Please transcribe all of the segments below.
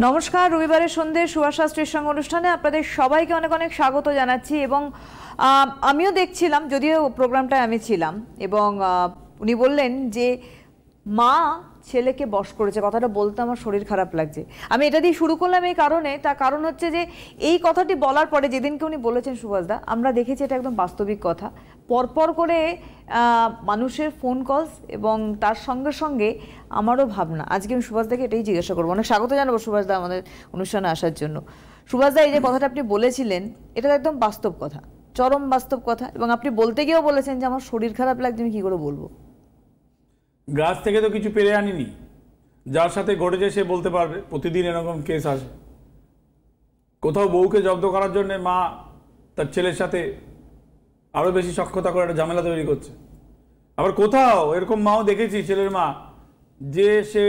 নমস্কার, রবিবারের সন্ধ্যে সুভাষ শাস্ত্রীর সঙ্গে অনুষ্ঠানে আপনাদের সবাইকে অনেক অনেক স্বাগত জানাচ্ছি। এবং আমিও দেখছিলাম, যদিও প্রোগ্রামটায় আমি ছিলাম, এবং উনি বললেন যে মা ছেলেকে বশ করেছে। কথাটা বলতে আমার শরীর খারাপ লাগছে। আমি এটা দিয়ে শুরু করলাম এই কারণে, তার কারণ হচ্ছে যে এই কথাটি বলার পরে যেদিনকে উনি বলেছেন সুভাষদা, আমরা দেখেছি এটা একদম বাস্তবিক কথা। পরপর করে মানুষের ফোন কলস এবং তার সঙ্গে সঙ্গে আমারও ভাবনা। আজকে আমি সুভাষদাকে এটাই জিজ্ঞাসা করবো। অনেক স্বাগত জানাবো সুভাষদা আমাদের অনুষ্ঠানে আসার জন্য। সুভাষদা, এই যে কথাটা আপনি বলেছিলেন, এটা একদম বাস্তব কথা, চরম বাস্তব কথা, এবং আপনি বলতে গিয়েও বলেছেন যে আমার শরীর খারাপ লাগছে, আমি কী করে বলবো। গাছ থেকে তো কিছু পেরে আনিনি, যার সাথে ঘটেছে সে বলতে পারবে। প্রতিদিন এরকম কেস আসে। কোথাও বউকে জব্দ করার জন্য মা তার ছেলের সাথে আরও বেশি সখ্যতা করে একটা ঝামেলা তৈরি করছে। আবার কোথাও এরকম মাও দেখেছি, ছেলের মা, যে সে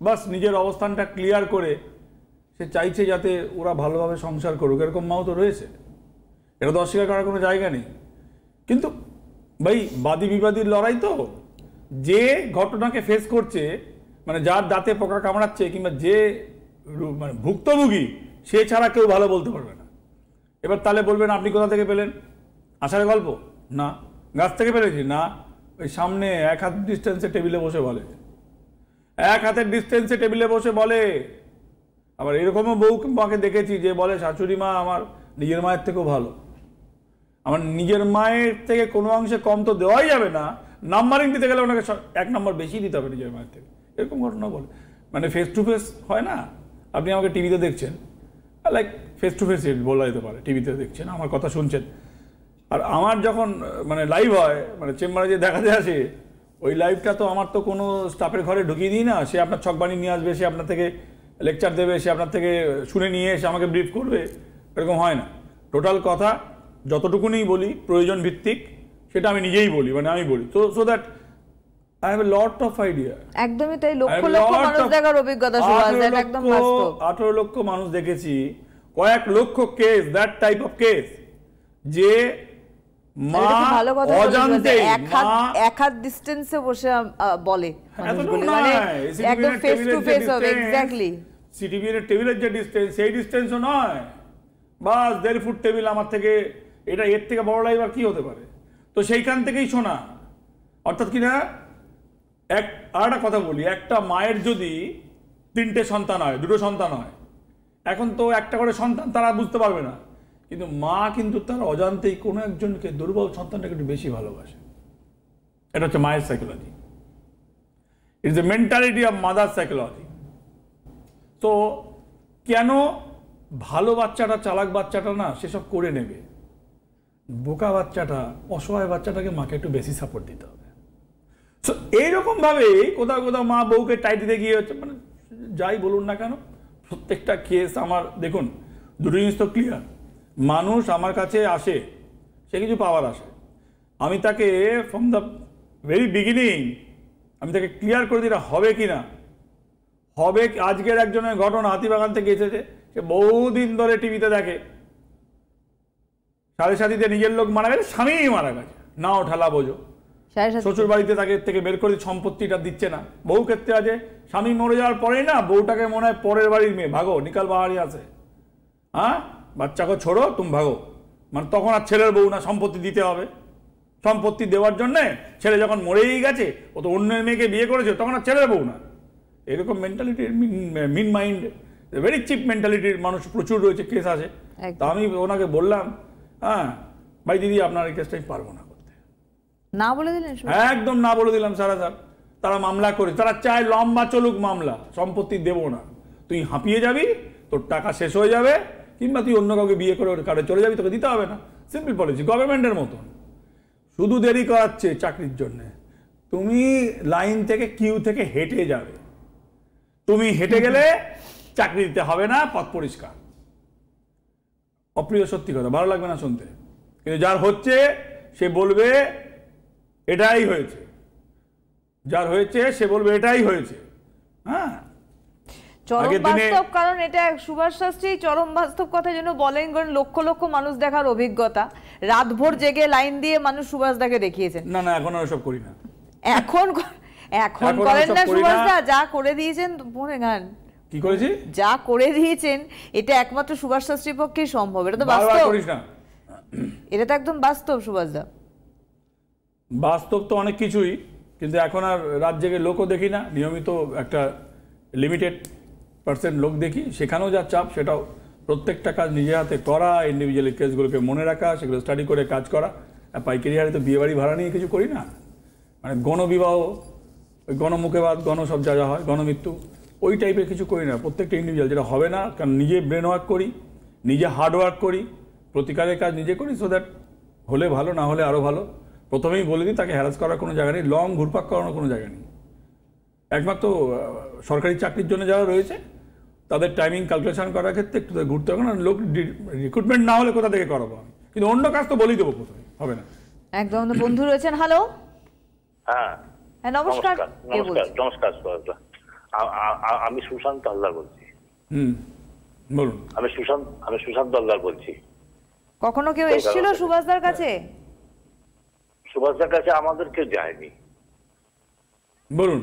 বাস নিজের অবস্থানটা ক্লিয়ার করে সে চাইছে যাতে ওরা ভালোভাবে সংসার করুক। এরকম মাও তো রয়েছে, এটা তো অস্বীকার করার কোনো জায়গা নেই। কিন্তু ভাই, বাদী বিবাদীর লড়াই তো। যে ঘটনাকে ফেস করছে, মানে যার দাঁতে পোকা কামড়াচ্ছে, কিংবা যে মানে ভুক্তভোগী, সে ছাড়া কেউ ভালো বলতে পারবে না। এবার তাহলে বলবেন আপনি কোথা থেকে পেলেন? আসার গল্প না, গাছ থেকে পেরেছি না, ওই সামনে এক হাত ডিস্টেন্সে টেবিলে বসে বলে, এক হাতের ডিস্টেন্সে টেবিলে বসে বলে। আবার এরকমও বউ মাকে দেখেছি যে বলে, শাশুড়ি মা আমার নিজের মায়ের থেকেও ভালো। আমার নিজের মায়ের থেকে কোনো অংশে কম তো দেওয়াই যাবে না, নাম্বারিং দিতে গেলে ওনাকে 1 নম্বর বেশি দিতে হবে নিজের মায়ের থেকে। এরকম ঘটনা বলে, মানে ফেস টু ফেস হয় না। আপনি আমাকে টিভিতে দেখছেন, লাইক ফেস টু ফেস বলা যেতে পারে, টিভিতে দেখছেন, আমার কথা শুনছেন। আর আমার যখন মানে লাইভ হয়, মানে চেম্বারে যে দেখাতে আসে, ওই লাইভটা তো আমার তো কোনো স্টাফের ঘরে ঢুকিয়ে দিই না। সে আপনার ছক বানিয়ে নিয়ে আসবে, সে আপনার থেকে লেকচার দেবে, সে আপনার থেকে শুনে নিয়ে এসে আমাকে ব্রিফ করবে, এরকম হয় না। টোটাল কথা যতটুকুনি বলি প্রয়োজন ভিত্তিক, সেটা আমি নিজেই বলি, মানে আমি বলি তো, so that I have a lot of idea. একদমই তাই। লক্ষ লক্ষ মানুষ দেখার অভিজ্ঞতা সুভাষ, এটা একদম বাস্তব। 18 লক্ষ মানুষ দেখেছি, কয়েক লক্ষ case, that type of case, যে মা অজান্তে এক হাত ডিস্টেন্সে বসে বলে, মানে একদম ফেস টু ফেস হবে। এক্স্যাক্টলি সিটিভির টেবিলের যে ডিস্টেন্স, সেই ডিস্টেন্সও নয়, বাস 1.5 ফুট টেবিল আমার থেকে। এটা এর থেকে বড় লাইভ আর কি হতে পারে? তো সেইখান থেকেই শোনা। অর্থাৎ কিনা আর একটা কথা বলি, একটা মায়ের যদি 3টে সন্তান হয়, 2টো সন্তান হয়, এখন তো একটা করে সন্তান তারা বুঝতে পারবে না, কিন্তু মা কিন্তু তার অজান্তেই কোনো একজনকে, দুর্বল সন্তানটাকে একটু বেশি ভালোবাসে। এটা হচ্ছে মায়ের psychology. It's the mentality of mother psychology. তো কেন ভালো বাচ্চাটা, চালাক বাচ্চাটা না সেসব করে নেবে, বোকা বাচ্চাটা, অসহায় বাচ্চাটাকে মাকে একটু বেশি সাপোর্ট দিতে হবে। সো এইরকমভাবে কোথাও কোথাও মা বউকে টাইট দিতে গিয়ে হচ্ছে, মানে যাই বলুন না কেন, প্রত্যেকটা কেস আমার দেখুন, দুটো জিনিস তো ক্লিয়ার। মানুষ আমার কাছে আসে, সে কিছু পাওয়ার আসে। আমি তাকে ফ্রম দ্য ভেরি বিগিনিং আমি তাকে ক্লিয়ার করে দিই, হবে কি না হবে। আজকের একজনের ঘটনা, হাতিবাগান থেকে এসেছে, সে বহুদিন ধরে টিভিতে দেখে সাড়ে সাথীতে নিজের লোক মারা গেছে, স্বামী মারা গেছে, নাও ঠেলা বোঝো, শ্বশুর বাড়িতে তাকে থেকে বের করে সম্পত্তিটা দিচ্ছে না। বহু ক্ষেত্রে আছে স্বামী মরে যাওয়ার পরেই না বউটাকে মনে হয় পরের বাড়ির মেয়ে, ভাগো নিকাল বাহারি আছে, হ্যাঁ বাচ্চাকে ছোড়ো তুমি ভাগো। মানে তখন আর ছেলের বউ না, সম্পত্তি দিতে হবে। সম্পত্তি দেওয়ার জন্যে ছেলে যখন মরেই গেছে, ও তো অন্যের মেয়েকে বিয়ে করেছে, তখন আর ছেলের বউ না। এরকম মেন্টালিটির, মিন মাইন্ড, ভেরি চিপ মেন্টালিটির মানুষ প্রচুর রয়েছে, কেস আছে। তা আমি ওনাকে বললাম, হ্যাঁ ভাই দিদি আপনার এই কেসটা আমি পারবো না করতে, না বলে দিলেন, একদম না বলে দিলাম। সারা তারা মামলা করে, তারা চায় লম্বা চলুক মামলা, সম্পত্তি দেবো না, তুই হাঁপিয়ে যাবি, তোর টাকা শেষ হয়ে যাবে, কিংবা তুই অন্য কাউকে বিয়ে করে ওর কার্ডে চলে যাবি, তোকে দিতে হবে না। সিম্পল পলিসি, গভর্নমেন্টের মতন। শুধু দেরি করাচ্ছে চাকরির জন্য। তুমি লাইন থেকে, কিউ থেকে হেঁটে যাবে, তুমি হেঁটে গেলে চাকরি দিতে হবে না, পথ পরিষ্কার। অপ্রিয় সত্যি কথা, ভালো লাগবে না শুনতে, কিন্তু যার হচ্ছে সে বলবে এটাই হয়েছে, যার হয়েছে সে বলবে এটাই হয়েছে। হ্যাঁ, চরম বাস্তব। কারণ এটা সুভাষ শাস্ত্রী চরম বাস্তব কথা জন্য বলেন, কারণ লক্ষ লক্ষ মানুষ দেখার অভিজ্ঞতা। রাতভর জেগে লাইন দিয়ে মানুষ সুভাষদাকে দেখিয়েছেন। না না, এখন ওসব করি না। এখন করেন না সুভাষদা, যা করে দিয়েছেন মনে গান কি করেছি? যা করে দিয়েছেন এটা একমাত্র সুভাষ শাস্ত্রীর পক্ষেই সম্ভব। এটা তো বারবার বাস্তব, করিস না। এটা তো একদম বাস্তব সুভাষদা। বাস্তব তো অনেক কিছুই, কিন্তু এখন আর রাত জেগে লোকও দেখি না, নিয়মিত একটা লিমিটেড পার্সেন্ট লোক দেখি। সেখানেও যা চাপ, সেটাও প্রত্যেকটা কাজ নিজে হাতে করা, ইন্ডিভিজুয়ালি কেসগুলোকে মনে রাখা, সেগুলো স্টাডি করে কাজ করা। আর পাইকারি হারে তো বিয়ে বাড়ি ভাড়া নিয়ে কিছু করি না, মানে গণবিবাহ, গণমুখেবাদ, গণ সব যা যা হয়, গণমৃত্যু, ওই টাইপের কিছু করি না। প্রত্যেকটা ইন্ডিভিজুয়াল যেটা হবে না, কারণ নিজে ব্রেন ওয়ার্ক করি, নিজে হার্ড ওয়ার্ক করি, প্রতিকারের কাজ নিজে করি, সো দ্যাট হলে ভালো, না হলে আরও ভালো। প্রথমেই বলে দিই, তাকে হ্যারাস করার কোনো জায়গা নেই, লং ঘুরপাক করানোর কোনো জায়গা নেই। একমাত্র সরকারি চাকরির জন্য যারা রয়েছে তাদের টাইমিং ক্যালকুলেশন করার ক্ষেত্রে একটু ঘুরতে হবে না। লোক রিক্রুটমেন্ট না হলে কোথা থেকে করাবো আমি, কিন্তু অন্য কাজ তো বলেই দেবো, প্রথমে হবে না। একদম। বন্ধু রয়েছেন, হ্যালো। হ্যাঁ হ্যাঁ, নমস্কার। কে বলছেন? নমস্কার সুভাষদা, আমি সুশান্ত হালদার বলছি। বলুন। আমি সুশান্ত হালদার বলছি। কখনো কেউ এসেছিল সুভাষদার কাছে? সুভাষদার কাছে আমাদের কেউ যায়নি। বলুন।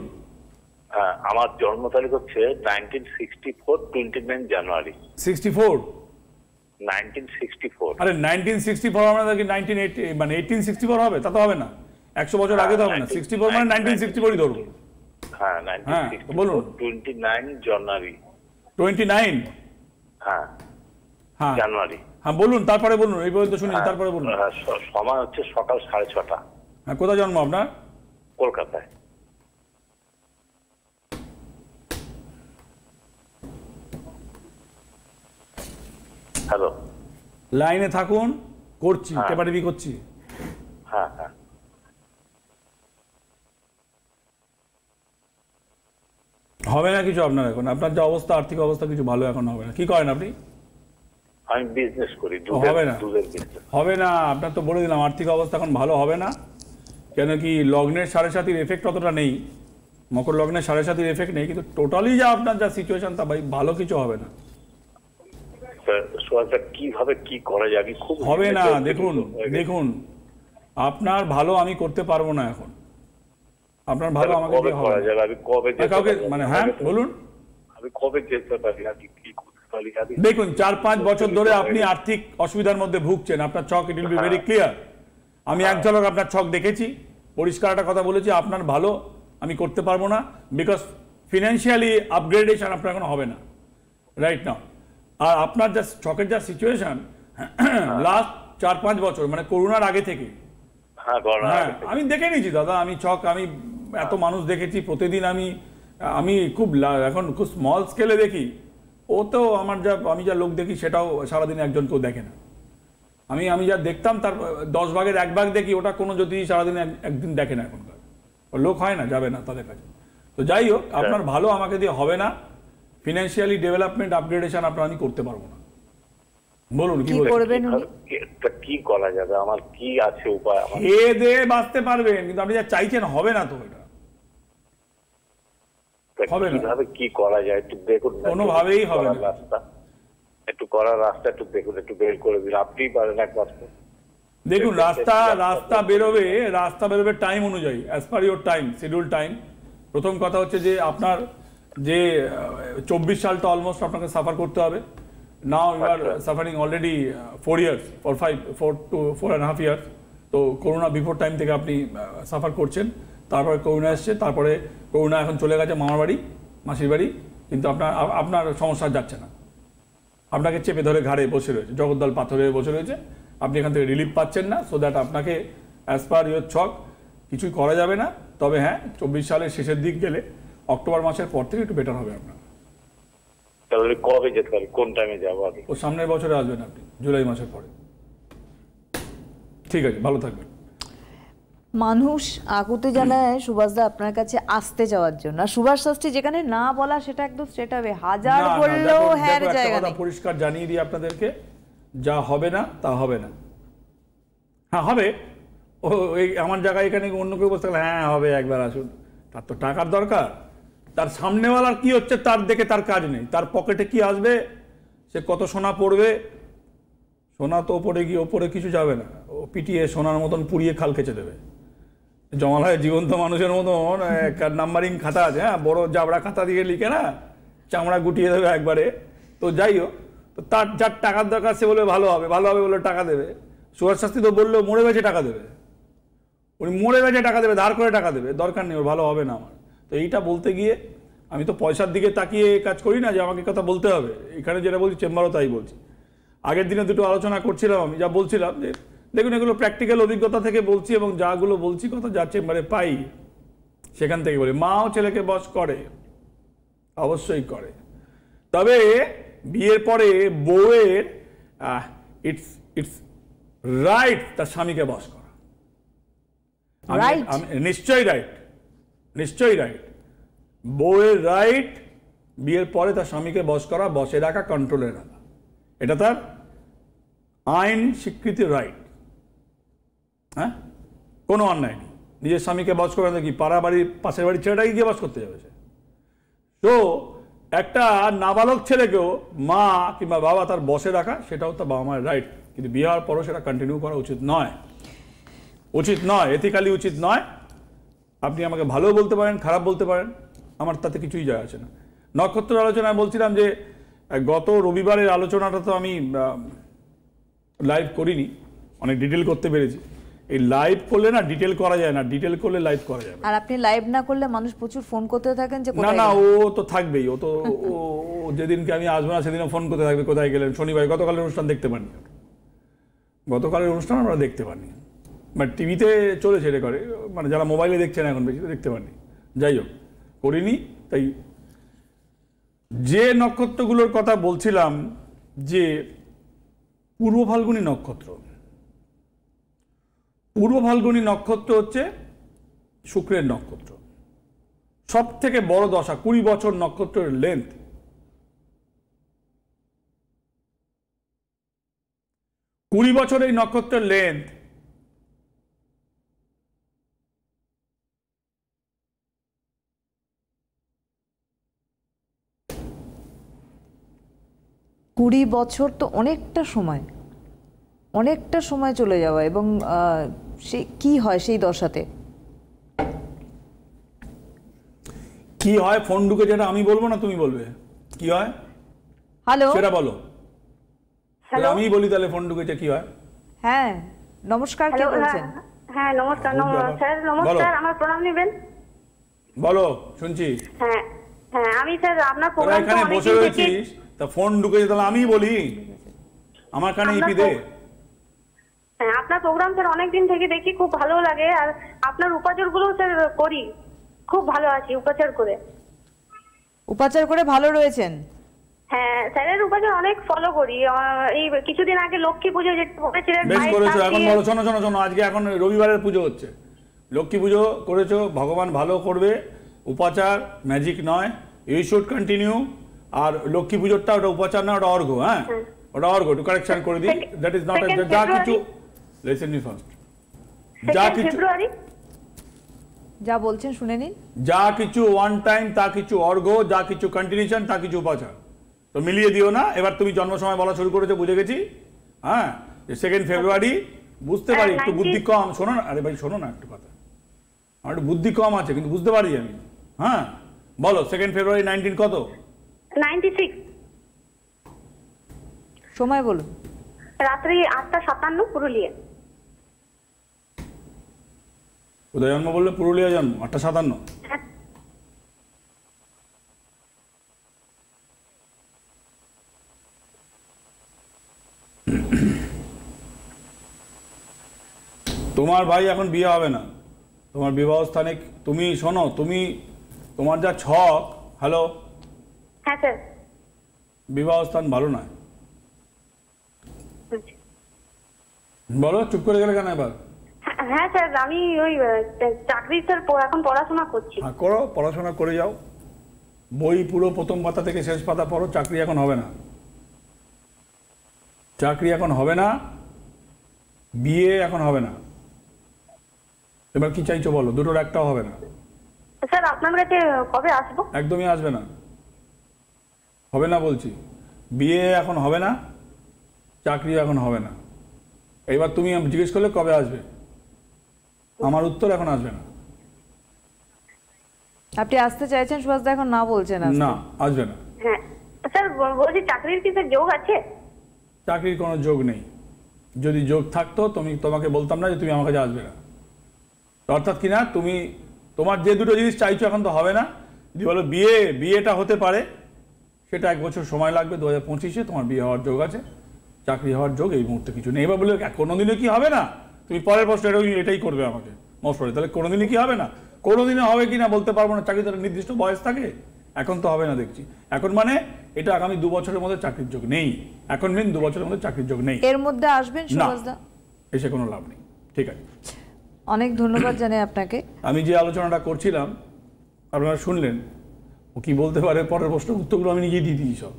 হ্যাঁ, আমার জন্ম তারিখ হচ্ছে 1964, 29 জানুয়ারি। 64? 1964। আরে 1964 আমরা দেখি 1980, মানে 1864 হবে, তা তো হবে না, 100 বছর আগে তো হবে না। 64 মানে 1964ই ধরবো। হ্যাঁ, বলুন। 29 জানুয়ারি। 29? হ্যাঁ, হ্যাঁ জানুয়ারি। হ্যাঁ বলুন, তারপরে বলুন, এই পর্যন্ত শুনি, তারপরে বলুন। সময় হচ্ছে সকাল 6:30। হ্যাঁ, কোথায় জন্ম আপনার? কলকাতায়। হ্যালো, লাইনে থাকুন, করছি, টেপাটেপি করছি। হ্যাঁ হ্যাঁ, হবে না কিছু আপনার এখন, আপনার যে অবস্থা, আর্থিক অবস্থা কিছু ভালো এখন হবে না। কি করেন আপনি? আমি বিজনেস করি, হবে না, দুধের বিজনেস। হবে না, আপনার তো বলে দিলাম আর্থিক অবস্থা এখন ভালো হবে না। কেন কি, লগ্নের 7.5-র এফেক্ট অতটা নেই, মকর লগ্নের 7.5-র এফেক্ট নেই, কিন্তু টোটালি যা আপনার যা সিচুয়েশন, তা ভাই ভালো কিছু হবে না। কিভাবে কি করা যাবে? খুব হবে না। দেখুন আপনার ভালো আমি করতে পারবো না এখন, আপনার ভালো আমাকে দিয়ে হবে না। আমি কবে কাউকে, মানে হ্যাঁ বলুন, আমি কবে যেতে পারি, আমি কি করতে পারি? দেখুন 4-5 বছর ধরে আপনি আর্থিক অসুবিধার মধ্যে ভুগছেন, আপনার ছক, it will be very clear. আমি এক ঝলক আপনার ছক দেখেছি, পরিষ্কার একটা কথা বলেছি, আপনার ভালো আমি করতে পারবো না, বিকজ ফিনান্সিয়ালি আপগ্রেডেশন আপনার এখন হবে না রাইট নাও। আর আপনার যা ছকের যা সিচুয়েশন লাস্ট 4-5 বছর, মানে করোনার আগে থেকে, হ্যাঁ আমি দেখে নিয়েছি দাদা, আমি ছক, আমি এত মানুষ দেখেছি প্রতিদিন, আমি খুব এখন খুব স্মল স্কেলে দেখি। ও তো আমি যা লোক দেখি সেটাও সারাদিন একজন কেউ দেখে না। আমি যা দেখতাম তার 10 ভাগের 1 ভাগ দেখি, ওটা কোনো যদি সারাদিন একদিন দেখে না এখনকার লোক, হয় না, যাবে না তাদের কাছে। তো যাই হোক, আপনার ভালো আমাকে দিয়ে হবে না, ফিনান্সিয়ালি ডেভেলপমেন্ট আপগ্রেডেশন আপনার আমি করতে পারবো না। বলুন কি করবেন? কি করা যাবে? আমার কি আছে উপায়? খেয়ে দিয়ে বাঁচতে পারবেন, কিন্তু আপনি যা চাইছেন হবে না তো, এটা হবে না। কিভাবে কি করা যায় একটু দেখুন। কোনোভাবেই হবে না। রাস্তা একটু করার রাস্তা একটু দেখুন, একটু বের করে দিন, আপনি পারেন একমাত্র। দেখুন রাস্তা বেরোবে টাইম অনুযায়ী, as per your time, schedule time. প্রথম কথা হচ্ছে যে আপনার যে 24 সালটা অলমোস্ট আপনাকে সাফার করতে হবে। Now you are suffering already 4 years, 4 to 4.5 years। তো করোনা বিফোর টাইম থেকে আপনি সাফার করছেন, তারপরে করোনা এসছে, তারপরে করোনা এখন চলে গেছে মামার বাড়ি, মাসির বাড়ি, কিন্তু আপনার সমস্যা যাচ্ছে না, আপনাকে চেপে ধরে ঘাড়ে বসে রয়েছে, জগদ্দল পাথরে বসে রয়েছে, আপনি এখান থেকে রিলিফ পাচ্ছেন না। সো দ্যাট আপনাকে অ্যাজ পার ইউর ছক কিছুই করা যাবে না। তবে হ্যাঁ, 24 সালের শেষের দিক গেলে অক্টোবর মাসের পর থেকে একটু বেটার হবে আপনার। তাহলে কবে যেতে পারি, কোন টাইমে যাবো? ও সামনের বছরে আসবেন আপনি, জুলাই মাসের পরে। ঠিক আছে, ভালো থাকবেন। মানুষ আকুতি জানায় সুভাষদা আপনার কাছে আসতে যাওয়ার জন্য, আর সুভাষ শাস্ত্রী যেখানে না বলা সেটা একদম স্ট্রেট হবে, হাজার বললেও হ্যাঁ জায়গা নেই। পরিষ্কার জানিয়ে দিই আপনাদেরকে, যা হবে না তা হবে না। হ্যাঁ হবে, ও এই আমার জায়গায় এখানে অন্য কেউ বলতে গেলে হ্যাঁ হবে, একবার আসুন, তার তো টাকার দরকার। তার সামনেওয়ালার কি হচ্ছে তার দেখে তার কাজ নেই, তার পকেটে কি আসবে, সে কত সোনা পড়বে, সোনা তো ওপরে কিছু যাবে না, ও পিটিয়ে সোনার মতন পুড়িয়ে খাল খেচে দেবে। জমালয় জীবন্ত মানুষের মতন নাম্বারিং খাতা আছে, হ্যাঁ, বড় জাবড়া খাতা দিয়ে লিখে না, চামড়া গুটিয়ে দেবে একবারে। তো যাই হোক, তো তার যার টাকার দরকার সে বলে ভালো হবে বলে টাকা দেবে। সুভাষ শাস্ত্রী তো বললো মরে বেঁচে টাকা দেবে, উনি মরে বেঁচে টাকা দেবে, ধার করে টাকা দেবে, দরকার নেই, ওর ভালো হবে না আমার। তো এইটা বলতে গিয়ে আমি তো পয়সার দিকে তাকিয়ে কাজ করি না যে আমাকে কথা বলতে হবে। এখানে যেটা বলছি চেম্বারও তাই বলছি। আগের দিনে দুটো আলোচনা করছিলাম, আমি যা বলছিলাম যে দেখুন এগুলো প্র্যাকটিক্যাল অভিজ্ঞতা থেকে বলছি, এবং যাগুলো বলছি কথা যা চেম্বারে পাই সেখান থেকে বলি। মাও ছেলেকে বশ করে, অবশ্যই করে, তবে বিয়ের পরে বউয়ের ইটস ইটস রাইট তার স্বামীকে বশ করা। নিশ্চয়ই রাইট, নিশ্চয়ই রাইট। বউয়ের রাইট বিয়ের পরে তার স্বামীকে বশ করা, বসে রাখা, কন্ট্রোলে রাখা, এটা তার আইন স্বীকৃতির রাইট। হ্যাঁ, কোনো অন্যায় নেই। নিজের স্বামীকে বশ করে কি পাড়া বাড়ির পাশের বাড়ির ছেলেটাকে গিয়ে বশ করতে যাবে সে? তো একটা নাবালক ছেলেকেও মা কিংবা বাবা তার বসে রাখা, সেটাও তার বাবা মায়ের রাইট। কিন্তু বিয়ে হওয়ার পরও সেটা কন্টিনিউ করা উচিত নয়, উচিত নয়, এথিক্যালি উচিত নয়। আপনি আমাকে ভালো বলতে পারেন, খারাপ বলতে পারেন, আমার তাতে কিছুই যায় আসে না। নক্ষত্র আলোচনায় বলছিলাম যে গত রবিবারের আলোচনাটা তো আমি লাইভ করিনি, অনেক ডিটেল করতে পেরেছি। এই লাইভ করলে না ডিটেল করা যায় না, ডিটেল করলে লাইভ করা যাবে। আর আপনি লাইভ না করলে মানুষ প্রচুর ফোন করতে থাকেন যে না না, ও তো থাকবেই, ও তো যেদিনকে আমি আসবো না সেদিনও ফোন করতে থাকবে, কোথায় গেলেন। শনিবার গতকালের অনুষ্ঠান দেখতে পাননি, গতকালের অনুষ্ঠান আমরা দেখতে পাননি, বাট টিভিতে চলেছে রেকর্ডে, মানে যারা মোবাইলে দেখছেন এখন বেশি দেখতে পাননি। যাই হোক, করিনি। তাই যে নক্ষত্রগুলোর কথা বলছিলাম, যে পূর্ব ফাল্গুনী নক্ষত্র, পূর্ব ফাল্গুনী নক্ষত্র হচ্ছে শুক্রের নক্ষত্র, সব থেকে বড় দশা, 20 বছর নক্ষত্রের লেন্থ। 20 বছর এই নক্ষত্রের লেন্থ। কুড়ি বছর তো অনেকটা সময়, অনেকটা সময় চলে যাওয়া। এবং সে কি হয় সেই দশাতে? কি হয় ফোন ঢুকে, যেটা আমি বলবো না তুমি বলবে কি হয়। হ্যালো, সেটা বলো। আমি বলি তাহলে ফোন ঢুকেছে কি হয়। হ্যাঁ নমস্কার, কে বলছেন? হ্যাঁ নমস্কার। স্যার নমস্কার, আমার প্রণাম নেবেন। বলো, শুনছি। হ্যাঁ হ্যাঁ, আমি স্যার আপনার প্রোগ্রাম এখানে বসে রয়েছিস, তা ফোন ঢুকেছে তাহলে আমি বলি, আমার কানে ইপি দে। হ্যাঁ, আপনার প্রোগ্রাম স্যার অনেকদিন থেকে দেখি, খুব ভালো লাগে। আর আপনার উপাচারগুলো স্যার করি, খুব ভালো আছি উপাচার করে। উপাচার করে ভালো রয়েছেন? হ্যাঁ, স্যারের উপাচার অনেক ফলো করি। এই কিছুদিন আগে লক্ষ্মী পুজো যেটা বলেছিলেন, বেশ করেছো। এখন বলো, শোনো শোনো শোনো, আজকে এখন রবিবারের পুজো হচ্ছে, লক্ষ্মী পুজো করেছো, ভগবান ভালো করবে। উপাচার ম্যাজিক নয়, ইউ শুড কন্টিনিউ। আর লক্ষ্মী পুজোরটা ওটা উপাচার না, ওটা অর্ঘ্য। হ্যাঁ, ওটা অর্ঘ্য, একটু কারেকশন করে দিই। দ্যাট ইজ নট যা কিছু, লিসেন মি ফার্স্ট, যা কিছু যা বলছেন শুনে নিন। যা কিছু ওয়ান টাইম, তা কিছু অর্ঘ্য, যা কিছু কন্টিনিউশন, তা কিছু উপাচার। তো মিলিয়ে দিও না। এবার তুমি জন্ম সময় বলা শুরু করেছো, বুঝে গেছি। হ্যাঁ, 2 ফেব্রুয়ারি, বুঝতে পারি একটু বুদ্ধি কম। শোনো না, আরে ভাই শোনো না একটু কথা, আমার একটু বুদ্ধি কম আছে কিন্তু বুঝতে পারি আমি। হ্যাঁ বলো, 2 ফেব্রুয়ারি 19 কত? 96। সময় বলুন। রাত্রি 8:57, পুরুলিয়া। কোথায় জন্ম বললে? পুরুলিয়া জন্ম, 8:57। তোমার ভাই এখন বিয়ে হবে না, তোমার বিবাহ স্থানে তুমি শোনো, তুমি তোমার যা ছক। হ্যালো, হ্যাঁ স্যার। বিবাহ স্থান ভালো নয়। বলো, চুপ করে গেলে কেন এবার? হ্যাঁ স্যার, আমি ওই চাকরি স্যার এখন পড়াশোনা করছি। হ্যাঁ করো, পড়াশোনা করে যাও, বই পুরো প্রথম পাতা থেকে শেষ পাতা পড়ো। চাকরি এখন হবে না, চাকরি এখন হবে না, বিয়ে এখন হবে না। এবার কি চাইছো বলো? দুটোর একটাও হবে না। স্যার আপনার কাছে কবে আসবো? একদমই আসবে না, হবে না বলছি। বিয়ে এখন হবে না, চাকরি এখন হবে না। এবার তুমি জিজ্ঞেস করলে কবে আসবে, আমার উত্তর এখন আসবে না। আপনি আসতে চাইছেন সুভাষদা, এখন না বলছেন? না, আসবে না। হ্যাঁ স্যার, বলছি চাকরির কি স্যার যোগ আছে? চাকরির কোনো যোগ নেই। যদি যোগ থাকতো তোমাকে বলতাম না যে তুমি আমার কাছে আসবে না। অর্থাৎ কিনা তুমি তোমার যে দুটো জিনিস চাইছো এখন তো হবে না। যদি বলো বিয়েটা হতে পারে, সেটা 1 বছর সময় লাগবে। 2025-এ তোমার বিয়ে হওয়ার যোগ আছে। চাকরি হওয়ার যোগ এই মুহূর্তে কিছু নেই। এবার বলে কোনোদিনও কি হবে না? তুমি পরের প্রশ্ন এটাই করবে আমাকে মোস্ট প্রবলি। তাহলে কোনোদিনই কি হবে না? কোনোদিনও হবে কি না বলতে পারবো না। চাকরি তো একটা নির্দিষ্ট বয়স থাকে। এখন তো হবে না দেখছি। এখন মানে এটা আগামী 2 বছরের মধ্যে চাকরির যোগ নেই। এখন 2 বছরের মধ্যে চাকরির যোগ নেই। এর মধ্যে আসবেন সুভাষদা? এসে কোনো লাভ নেই। ঠিক আছে, অনেক ধন্যবাদ জানাই আপনাকে। আমি যে আলোচনাটা করছিলাম আপনারা শুনলেন। ও কি বলতে পারে পরের প্রশ্ন উত্তরগুলো আমি নিজেই দিয়ে দিই সব।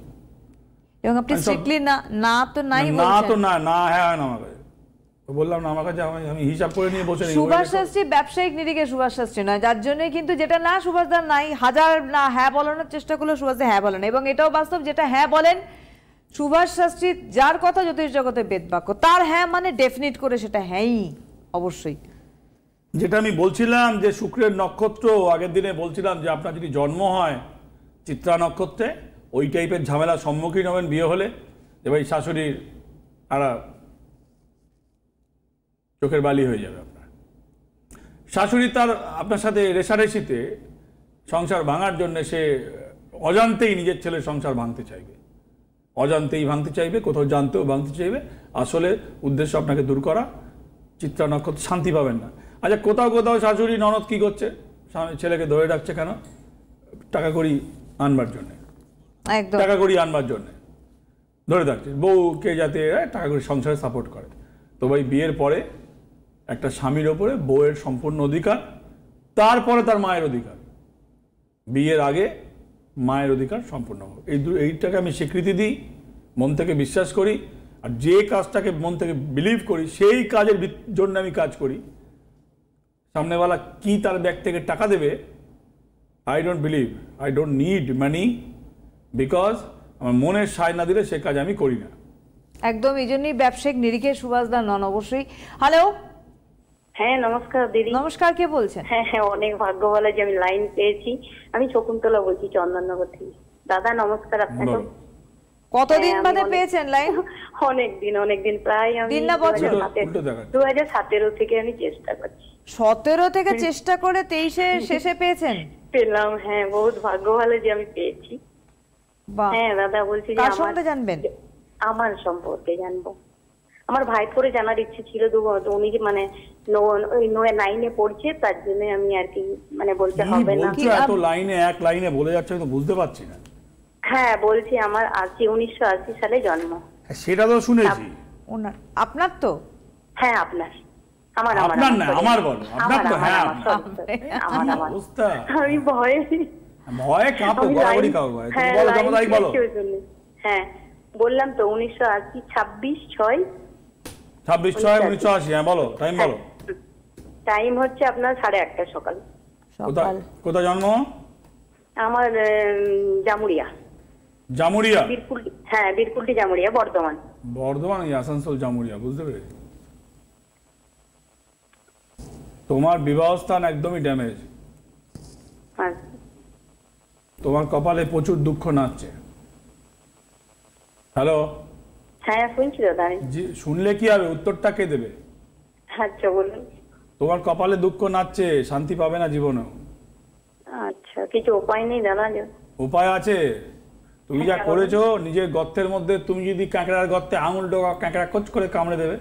এবং আপনি স্ট্রিক্টলি না তো নাই না বলছেন। তো না হ্যাঁ না আমার কাছে বললাম না, আমার কাছে আমি হিসাব করে নিয়ে বসে নেই। সুভাষ শাস্ত্রী ব্যবসায়িক নিরিখে সুভাষ শাস্ত্রী নয়, যার জন্য কিন্তু যেটা না সুভাষদার নাই, হাজার না হ্যাঁ বলানোর চেষ্টা করলে সুভাষদা হ্যাঁ বলেন। এবং এটাও বাস্তব, যেটা হ্যাঁ বলেন সুভাষ শাস্ত্রী, যার কথা জ্যোতিষ জগতে বেদবাক্য, তার হ্যাঁ মানে ডেফিনিট করে সেটা হ্যাঁই অবশ্যই। যেটা আমি বলছিলাম যে শুক্রের নক্ষত্র, আগের দিনে বলছিলাম যে আপনার যদি জন্ম হয় চিত্রা নক্ষত্রে, ওই টাইপের ঝামেলার সম্মুখীন হবেন বিয়ে হলে। এবার শাশুড়ির আর চোখের বালি হয়ে যাবে আপনার। শাশুড়ি তার আপনার সাথে রেশারেশিতে সংসার ভাঙার জন্য সে অজান্তেই নিজের ছেলের সংসার ভাঙতে চাইবে, অজান্তেই ভাঙতে চাইবে, কোথাও জানতেও ভাঙতে চাইবে। আসলে উদ্দেশ্য আপনাকে দূর করা। চিত্রা নক্ষত্র, শান্তি পাবেন না। আচ্ছা, কোথাও শাশুড়ি ননদ কি করছে? ছেলেকে ধরে রাখছে কেন? টাকা কড়ি আনবার জন্যে, একদম টাকা কড়ি আনবার জন্যে ধরে রাখছে বউকে, যাতে টাকা কড়ি সংসারে সাপোর্ট করে। তো ভাই বিয়ের পরে একটা স্বামীর ওপরে বউয়ের সম্পূর্ণ অধিকার, তারপরে তার মায়ের অধিকার। বিয়ের আগে মায়ের অধিকার সম্পূর্ণ হবে। এইটাকে আমি স্বীকৃতি দিই, মন থেকে বিশ্বাস করি। আর যে কাজটাকে মন থেকে বিলিভ করি সেই কাজের জন্য আমি কাজ করি। সামনেওয়ালা কি তার ব্যাগ থেকে টাকা দেবে, I don't believe, I don't need money, because আমার মনের সায় না দিলে সে কাজ আমি করি না। একদম, এই জন্যই ব্যবসায়িক নিরিখে সুভাষদা নন অবশ্যই। হ্যালো, হ্যাঁ নমস্কার দিদি। নমস্কার, কে বলছেন? হ্যাঁ অনেক ভাগ্য ভালো যে আমি লাইন পেয়েছি। আমি শকুন্তলা বলছি চন্দননগর থেকে। দাদা নমস্কার আপনাকে। কতদিন বাদে পেয়েছেন লাইন? অনেকদিন প্রায় আমি দিন না বছর? 2017 থেকে আমি চেষ্টা করছি। 17 থেকে চেষ্টা করে 23-এ শেষে পেয়েছেন? পেলাম, হ্যাঁ বহুত ভাগ্য ভালো যে আমি পেয়েছি। বাহ। হ্যাঁ দাদা বলছি যে কার সম্বন্ধে জানবেন? আমার সম্পর্কে জানবো। আমার ভাইপোরে জানার ইচ্ছে ছিল, উনি মানে 9-এ পড়ছে, তার জন্য আমি আর কি মানে বলতে হবে না। এত লাইনে এক লাইনে বলে যাচ্ছে তো বুঝতে পারছি না। হ্যাঁ বলছি আমার 1980 সালে জন্ম। সেটা তো শুনেছি। আপনার তো? হ্যাঁ আপনার। আপনার না, আমার বলো। আপনার তো, হ্যাঁ আমার অবস্থা। আমি ভয়ে কাঁপো, গড়াগড়ি কাঁপো। তুমি বলো, জন্ম তারিখ বলো। হ্যাঁ বললাম তো 1980, 26/6। 26/6/1980। হ্যাঁ বলো, টাইম বলো। টাইম হচ্ছে আপনার 8:30 সকাল। কোথায় জন্ম? আমার জামুরিয়া। জামুরিয়া? বীরকুলটি। হ্যাঁ বীরকুলটি জামুরিয়া, বর্ধমান। বর্ধমান, আসানসোল, জামুরিয়া, বুঝতে পেরেছি। তোমার বিবাহ স্থান একদমই ড্যামেজ। তোমার কপালে প্রচুর দুঃখ নাচছে। হ্যালো? হ্যাঁ শুনছি দাদা। শুনলে কি হবে, উত্তরটা কে দেবে? আচ্ছা বলুন। তোমার কপালে দুঃখ নাচছে, শান্তি পাবে না জীবনে। আচ্ছা, কিছু উপায় নেই দাদা? উপায় আছে। তুমি যা করেছো নিজের গর্তের মধ্যে, তুমি যদি কাঁকড়ার গর্তে আঙুল ডোকা, কাঁকড়া কোচ করে কামড়ে দেবে,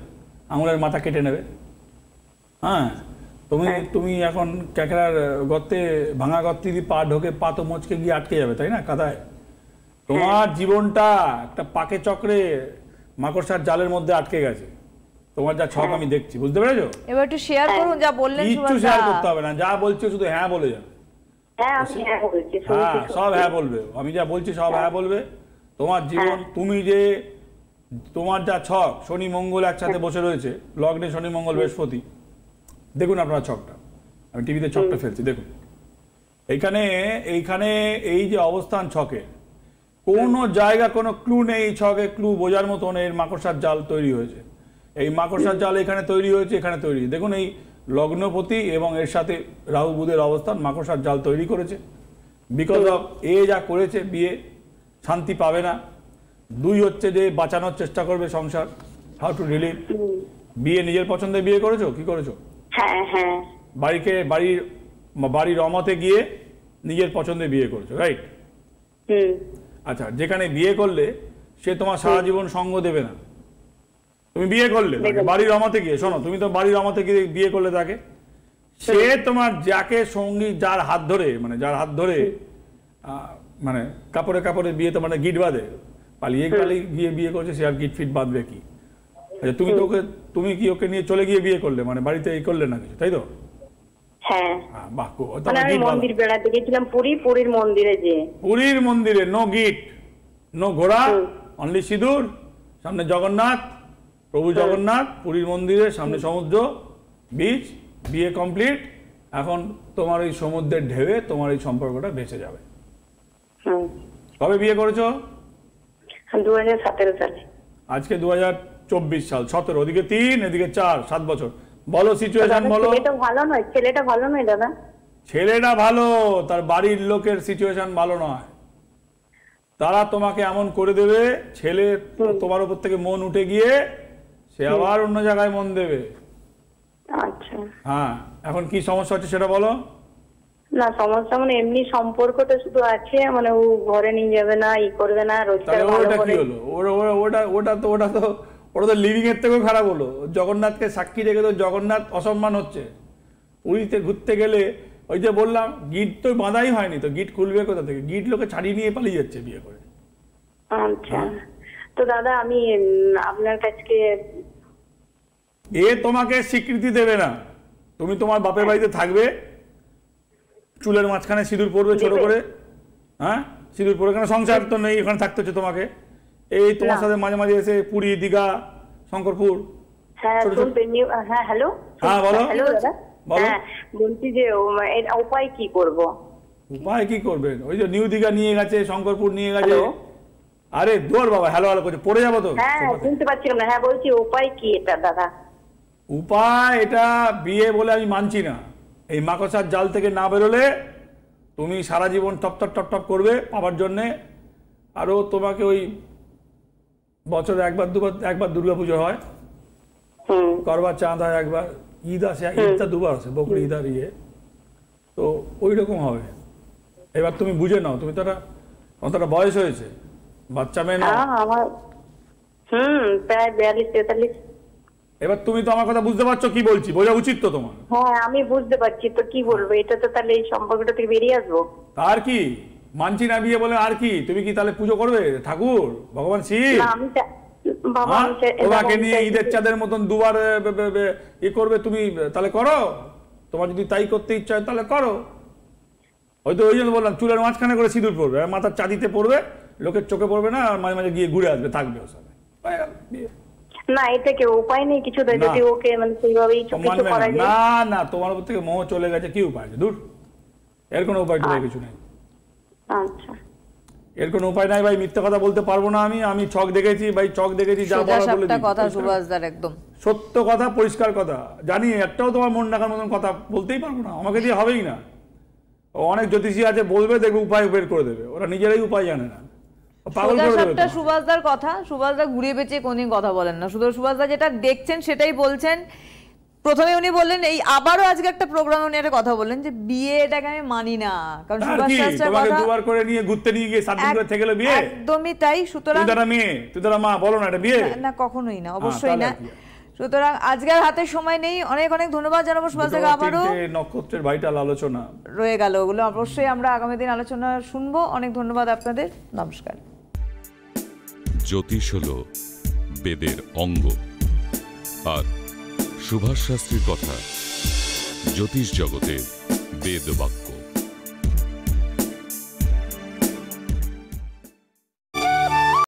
আঙুলের মাথা কেটে নেবে। হ্যাঁ, তুমি এখন কাঁকড়ার গর্তে, ভাঙা গর্তে যদি পা ঢোকে, পা তো মোচকে গিয়ে আটকে যাবে, তাই না, কাদায়? তোমার জীবনটা একটা পাকে চক্রে মাকড়সার জালের মধ্যে আটকে গেছে। তোমার যা ছক আমি দেখছি, বুঝতে পেরেছো? এবার একটু শেয়ার করুন যা বললেন। কিছু শেয়ার করতে হবে না, যা বলছো শুধু হ্যাঁ বলে যাবে। হ্যাঁ বলছি, সব হ্যাঁ বলবে। আমি যা বলছি সব হ্যাঁ বলবে। তোমার জীবন, তুমি যে তোমার যা ছক, শনি মঙ্গল একসাথে বসে রয়েছে লগ্নে, শনি মঙ্গল বৃহস্পতি। দেখুন আপনার ছকটা, আমি টিভিতে ছকটা ফেলছি, দেখুন এইখানে এই যে অবস্থান ছকে, কোনো জায়গা কোনো ক্লু নেই। এই ছকে ক্লু বোঝার মতন এর মাকড়সার জাল তৈরি হয়েছে। এই মাকড়সার জাল এখানে তৈরি হয়েছে, এখানে তৈরি। দেখুন এই লগ্নপতি এবং এর সাথে রাহু বুধের অবস্থান মাকড়সার জাল তৈরি করেছে। বিকজ অফ এ যা করেছে বিয়ে, শান্তি পাবে না। 2 হচ্ছে যে বাঁচানোর চেষ্টা করবে সংসার, হাউ টু রিলিভ। বিয়ে নিজের পছন্দে বিয়ে করেছো, কি করেছো? হ্যাঁ হ্যাঁ। বাড়ির অমতে গিয়ে নিজের পছন্দে বিয়ে করেছো, রাইট? আচ্ছা, যেখানে বিয়ে করলে সে তোমার সারা জীবন সঙ্গ দেবে না। তুমি বিয়ে করলে বাড়ির অমতে গিয়ে, শোনো, তুমি তো বাড়ির অমতে গিয়ে বিয়ে করলে তাকে, সে তোমার যাকে সঙ্গী, যার হাত ধরে মানে কাপড়ে কাপড়ে বিয়ে, তো মানে গিট বাঁধে, পালিয়ে গিয়ে বিয়ে করছে, সে আর গিট ফিট বাঁধবে কি? আচ্ছা, তুমি কি ওকে নিয়ে চলে গিয়ে বিয়ে করলে, মানে বাড়িতে এই করলে না কিছু, তাই তো? হ্যাঁ। বাহ, আমি মন্দির বেড়াতে গেছিলাম, পুরীর মন্দিরে। পুরীর মন্দিরে নো গিট, নো ঘোড়া, অনলি সিঁদুর, সামনে জগন্নাথ, প্রভু জগন্নাথ, পুরীর মন্দিরে সামনে সমুদ্র, বিচ, বিয়ে কমপ্লিট। এখন তোমার এই সমুদ্রের ঢেউয়ে তোমার এই সম্পর্কটা বেঁচে যাবে। কবে বিয়ে করেছো? 2017 সালে। আজকে 2024 সাল, 17, ওদিকে 3, এদিকে 4, 7 বছর। বলো সিচুয়েশন বলো। ছেলেটা ভালো নয় দাদা। ছেলেটা ভালো, তার বাড়ির লোকের সিচুয়েশন ভালো নয়। তারা তোমাকে এমন করে দেবে, ছেলে তোমার উপর থেকে মন উঠে গিয়ে সে আবার অন্য জায়গায় মন দেবে। আচ্ছা। হ্যাঁ, এখন কি সমস্যা হচ্ছে সেটা বলো। না, সমস্যা মানে এমনি সম্পর্কটা শুধু আছে, মানে ও ঘরে নিয়ে যাবে না, ই করবে না, রোজগার ভালো করে। কি হলো? ওটা তো লিভিং এর থেকেও খারাপ হলো। জগন্নাথকে সাক্ষী রেখে তো জগন্নাথ অসম্মান হচ্ছে। পুরীতে ঘুরতে গেলে ওই যে বললাম, গিট তো বাঁধাই হয়নি, তো গিট খুলবে কোথা থেকে? গিট লোকে ছাড়িয়ে নিয়ে পালিয়ে যাচ্ছে বিয়ে করে। আচ্ছা, তো দাদা আমি আপনার কাছে, তোমাকে স্বীকৃতি দেবে না। তুমি তোমার বাপের বাড়িতে থাকবে, চুলের মাঝখানে সিঁদুর পরবে ছোট করে। হ্যাঁ, সিঁদুর পরে, কেন সংসার তো নেই, এখানে থাকতে হচ্ছে তোমাকে। এই তোমার সাথে মাঝে মাঝে এসে পুরী, দীঘা, শঙ্করপুর। হ্যাঁ হ্যালো। হ্যাঁ বলো। হ্যালো দাদা, বলছি যে উপায় কি করব? উপায় কি করবেন? ওই যে নিউ দীঘা নিয়ে গেছে, শঙ্করপুর নিয়ে গেছে। আরে দৌড় বাবা, হ্যালো হ্যালো করছে, পড়ে যাবো তো। হ্যাঁ, শুনতে পাচ্ছিলাম না। হ্যাঁ বলছি, উপায় কি এটা দাদা? উপায় এটা বিয়ে বলে আমি মানছি না। এই মাকড়সার জাল থেকে না বেরোলে তুমি সারা জীবন টপ টপ টপ টপ করবে পাবার জন্যে। আরও তোমাকে ওই বছরে একবার দুর্গাপুজো হয়, করবার চাঁদ হয় একবার, ঈদ আসে, ঈদটা 2বার আসে, বকরি ঈদ আর ইয়ে, তো ওই রকম হবে। এবার তুমি বুঝে নাও, তুমি তো একটা বয়স হয়েছে, বাচ্চা মেয়ে না। প্রায় 42-43। এবার তুমি তো আমার কথা বুঝতে পারছো কি বলছি, বোঝা উচিত তো তোমার। হ্যাঁ, আমি বুঝতে পারছি, তো কি বলবো? এটা তো তাহলে এই সম্পর্কটা থেকে বেরিয়ে আসবো। আর কি মানছি না বিয়ে বলে, আর কি? তুমি কি তাহলে পুজো করবে ঠাকুর, ভগবান শিব? তোমাকে নিয়ে ঈদের চাঁদের মতন 2বার ই করবে তুমি, তাহলে করো। তোমার যদি তাই করতে ইচ্ছা হয় তাহলে করো। হয়তো ওই জন্য বললাম, চুলের মাঝখানে করে সিঁদুর পড়বে, মাথার চাঁদিতে পড়বে, লোকের চোখে পড়বে না, আর মাঝে মাঝে গিয়ে ঘুরে আসবে, থাকবে ওর সাথে। না, এটা কি উপায় নেই কিছু? যদি ওকে মানে সেইভাবেই কিছু করা যায়? না না, তোমার উপর থেকে মোহ চলে গেছে, কি উপায় আছে? দূর, এর কোনো উপায় কিছু নেই। আচ্ছা, এর কোনো উপায় নাই ভাই, মিথ্যা কথা বলতে পারবো না আমি। আমি ছক দেখেছি ভাই, ছক দেখেছি, যা বলার বলে দিই। কথা সুভাষদার একদম সত্য কথা, পরিষ্কার কথা। জানি একটাও তোমার মন রাখার মতন কথা বলতেই পারবো না, আমাকে দিয়ে হবেই না। অনেক জ্যোতিষী আছে, বলবে, দেখবে উপায় বের করে দেবে, ওরা নিজেরাই উপায় জানে না, পাগল করে দেবে। সুভাষদার কথা, সুভাষদা ঘুরিয়ে পেঁচিয়ে কোনদিন কথা বলেন না। শুধু সুভাষদা যেটা দেখছেন সেটাই বলছেন। প্রথমে উনি বললেন, এই আবারও আজকে একটা প্রোগ্রামে উনি একটা কথা বললেন যে বিয়ে এটাকে আমি মানি না, কারণ সুভাষ শাস্ত্রের কথা 2বার করে নিয়ে ঘুরতে নিয়ে গিয়ে 7 দিন করে থেকে গেল বিয়ে। একদমই তাই। সুতরাং তুই তারা মেয়ে, তুই তারা মা, বলো না এটা বিয়ে? না, কখনোই না, অবশ্যই না। সুতরাং আজকের হাতে সময় নেই। অনেক অনেক ধন্যবাদ জানাবো সুভাষদাকে। আবারও নক্ষত্রের ভাইটাল আলোচনা রয়ে গেল, ওগুলো অবশ্যই আমরা আগামী দিন আলোচনা শুনবো। অনেক ধন্যবাদ আপনাদের, নমস্কার। জ্যোতিষ হলো বেদের অঙ্গ, আর সুভাষ শাস্ত্রীর কথা জ্যোতিষ জগতের বেদ বাক্য।